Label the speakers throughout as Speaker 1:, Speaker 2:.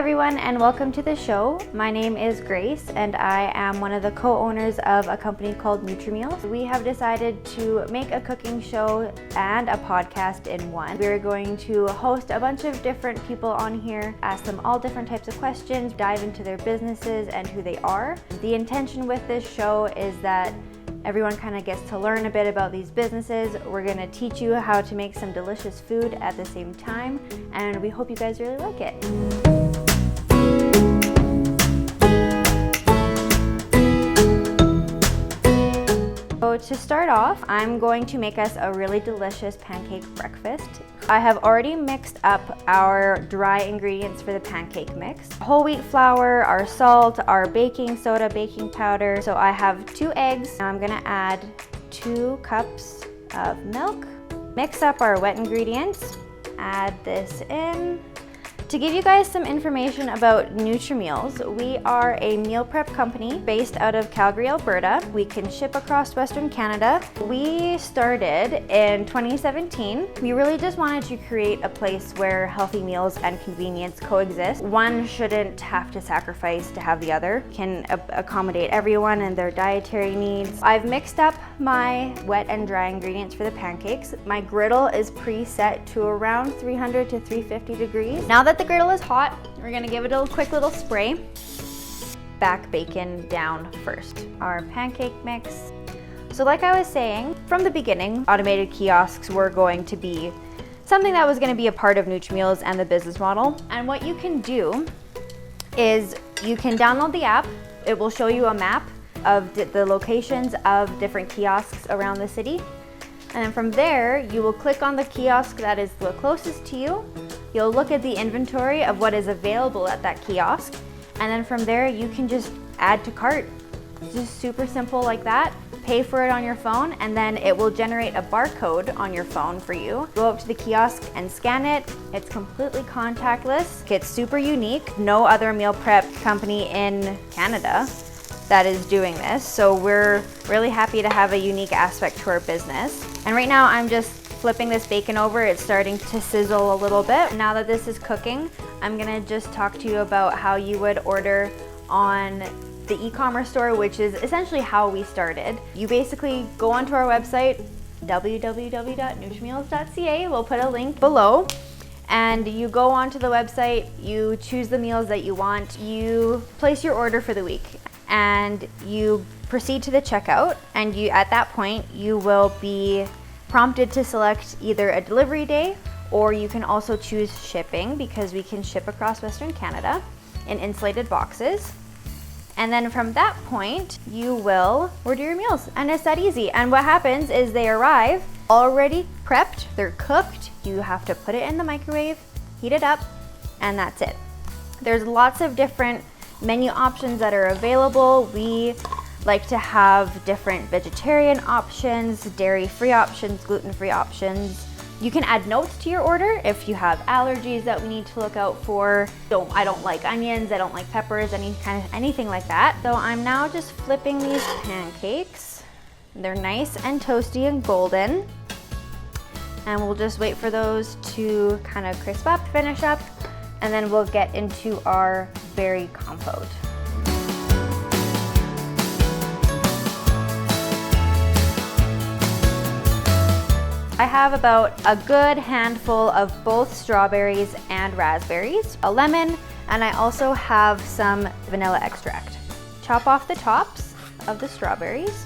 Speaker 1: everyone, and welcome to the show. My name is Grace and I am one of the co-owners of a company called Nutrimeals. We have decided to make a cooking show and a podcast in one. We're going to host a bunch of different people on here, ask them all different types of questions, dive into their businesses and who they are. The intention with this show is that everyone kind of gets to learn a bit about these businesses. We're going to teach you how to make some delicious food at the same time, and we hope you guys really like it. So to start off, I'm going to make us a really delicious pancake breakfast. I have already mixed up our dry ingredients for the pancake mix. Whole wheat flour, our salt, our baking soda, baking powder. So I have 2 eggs. Now I'm gonna add 2 cups of milk. Mix up our wet ingredients. Add this in. To give you guys some information about Nutrimeals, we are a meal prep company based out of Calgary, Alberta. We can ship across Western Canada. We started in 2017. We really just wanted to create a place where healthy meals and convenience coexist. One shouldn't have to sacrifice to have the other. Can accommodate everyone and their dietary needs. I've mixed up my wet and dry ingredients for the pancakes. My griddle is preset to around 300 to 350 degrees. Now that the griddle is hot, we're gonna give it a quick little spray. Back bacon down first. Our pancake mix. So like I was saying, from the beginning, automated kiosks were going to be something that was gonna be a part of Nutrimeals and the business model. And what you can do is you can download the app. It will show you a map of the locations of different kiosks around the city. And then from there, you will click on the kiosk that is the closest to you. You'll look at the inventory of what is available at that kiosk, and then from there you can just add to cart. It's just super simple like that. Pay for it on your phone, and then it will generate a barcode on your phone for you. Go up to the kiosk and scan it. It's completely contactless. It's super unique. No other meal prep company in Canada that is doing this, so we're really happy to have a unique aspect to our business. And right now I'm just flipping this bacon over. It's starting to sizzle a little bit. Now that this is cooking, I'm gonna just talk to you about how you would order on the e-commerce store, which is essentially how we started. You basically go onto our website, www.nutrimeals.ca. We'll put a link below. And you go onto the website, you choose the meals that you want, you place your order for the week, and you proceed to the checkout. And at that point, you will be prompted to select either a delivery day, or you can also choose shipping, because we can ship across Western Canada in insulated boxes. And then from that point, you will order your meals, and it's that easy. And what happens is they arrive already prepped, they're cooked. You have to put it in the microwave, heat it up, and that's it. There's lots of different menu options that are available. We like to have different vegetarian options, dairy-free options, gluten-free options. You can add notes to your order if you have allergies that we need to look out for. I don't like onions, I don't like peppers, anything like that. So I'm now just flipping these pancakes. They're nice and toasty and golden. And we'll just wait for those to kind of crisp up, finish up, and then we'll get into our berry compote. I have about a good handful of both strawberries and raspberries, a lemon, and I also have some vanilla extract. Chop off the tops of the strawberries.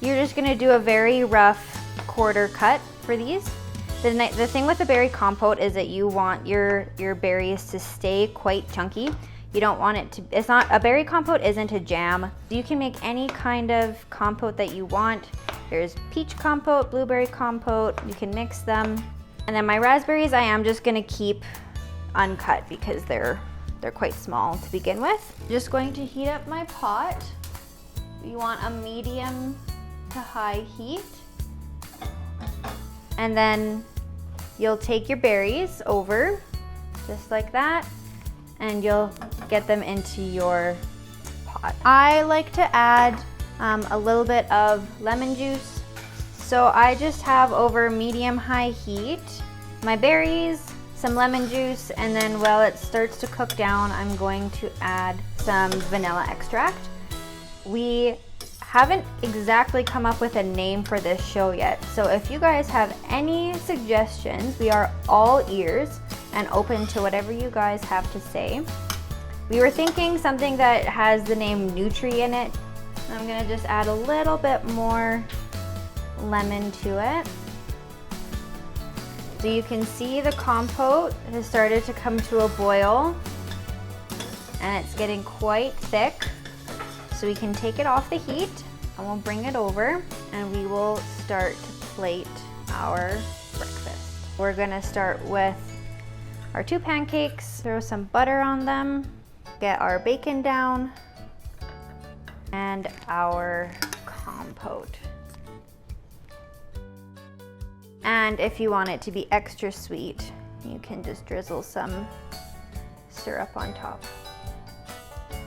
Speaker 1: You're just gonna do a very rough quarter cut for these. The thing with the berry compote is that you want your berries to stay quite chunky. You don't want it to, a berry compote isn't a jam. You can make any kind of compote that you want. There's peach compote, blueberry compote, you can mix them. And then my raspberries I am just gonna keep uncut because they're quite small to begin with. Just going to heat up my pot. You want a medium to high heat. And then you'll take your berries over, just like that, and you'll get them into your pot. I like to add a little bit of lemon juice. So I just have over medium-high heat my berries, some lemon juice, and then while it starts to cook down, I'm going to add some vanilla extract. We haven't exactly come up with a name for this show yet, so if you guys have any suggestions, we are all ears and open to whatever you guys have to say. We were thinking something that has the name Nutri in it. I'm gonna just add a little bit more lemon to it. So you can see the compote has started to come to a boil and it's getting quite thick. So we can take it off the heat and we'll bring it over and we will start to plate our breakfast. We're gonna start with our 2 pancakes, throw some butter on them, get our bacon down, and our compote. And if you want it to be extra sweet, you can just drizzle some syrup on top.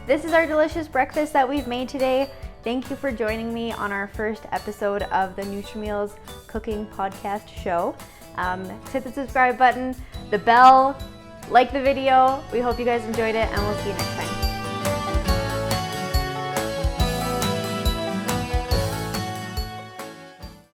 Speaker 1: This is our delicious breakfast that we've made today. Thank you for joining me on our first episode of the Nutrimeals cooking podcast show. Hit the subscribe button, the bell, like the video. We hope you guys enjoyed it, and we'll see you next time.